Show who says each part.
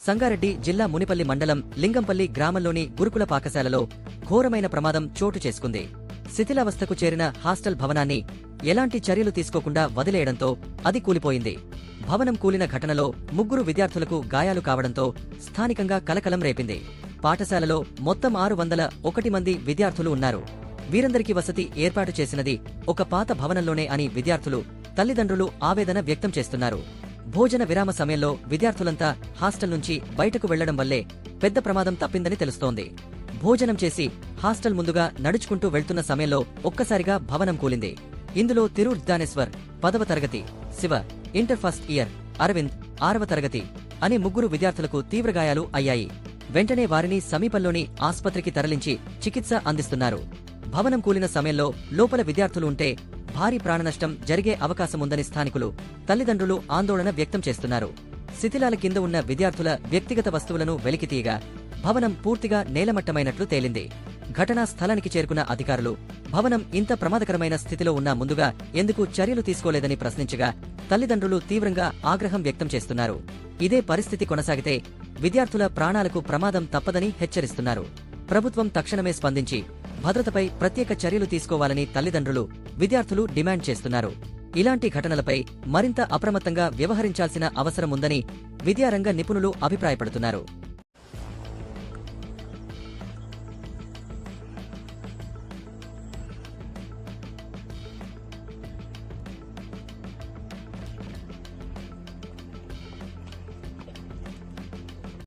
Speaker 1: సంగారెడ్డి జిల్లా మునిపల్లి మండలం లింగంపల్లి గ్రామంలోని గురుకుల పాఠశాలలో ఘోరమైన ప్రమాదం చోటు చేసుకుంది. శిథిలావస్థకు చేరిన హాస్టల్ భవనాన్ని ఎలాంటి చర్యలు తీసుకోకుండా వదిలేయడంతో అది కూలిపోయింది. భవనం కూలిన ఘటనలో 3 విద్యార్థులకు గాయాలు కావడంతో స్థానికంగా కలకలం రేపింది. పాఠశాలలో మొత్తం 601 మంది విద్యార్థులు ఉన్నారు. వీరందరికీ వసతి ఏర్పాటు చేసినది ఒక పాత భవనంలోనే అని విద్యార్థులు తల్లిదండ్రులు ఆవేదన వ్యక్తం చేస్తున్నారు. భోజన విరామ సమయంలో విద్యార్థులంతా హాస్టల్ నుంచి బయటకు వెళ్లడం వల్లే పెద్ద ప్రమాదం తప్పిందని తెలుస్తోంది. భోజనం చేసి హాస్టల్ ముందుగా నడుచుకుంటూ వెళ్తున్న సమయంలో ఒక్కసారిగా భవనం కూలింది. ఇందులో తిరూర్ జ్ఞానేశ్వర్ 10వ తరగతి, Shiva inter first year, Arvind 6వ తరగతి అనే 3 విద్యార్థులకు తీవ్రగాయాలు అయ్యాయి. వెంటనే వారిని సమీపంలోని ఆస్పత్రికి తరలించి చికిత్స అందిస్తున్నారు. భవనం కూలిన సమయంలో లోపల విద్యార్థులు ఉంటే భారీ ప్రాణనష్టం జరిగే అవకాశముందని స్థానికులు, తల్లిదండ్రులు ఆందోళన వ్యక్తం చేస్తున్నారు. శిథిలాల కింద ఉన్న విద్యార్థుల వ్యక్తిగత వస్తువులను వెలికితీయగా భవనం పూర్తిగా నేలమట్టమైనట్లు తేలింది. ఘటనా స్థలానికి చేరుకున్న అధికారులు భవనం ఇంత ప్రమాదకరమైన స్థితిలో ఉన్నా ముందుగా ఎందుకు చర్యలు తీసుకోలేదని ప్రశ్నించగా తల్లిదండ్రులు తీవ్రంగా ఆగ్రహం వ్యక్తం చేస్తున్నారు. ఇదే పరిస్థితి కొనసాగితే విద్యార్థుల ప్రాణాలకు ప్రమాదం తప్పదని హెచ్చరిస్తున్నారు. ప్రభుత్వం తక్షణమే స్పందించి భద్రతపై ప్రత్యేక చర్యలు తీసుకోవాలని తల్లిదండ్రులు, విద్యార్థులు డిమాండ్ చేస్తున్నారు. ఇలాంటి ఘటనలపై మరింత అప్రమత్తంగా వ్యవహరించాల్సిన అవసరముందని విద్యారంగ నిపుణులు అభిప్రాయపడుతున్నారు.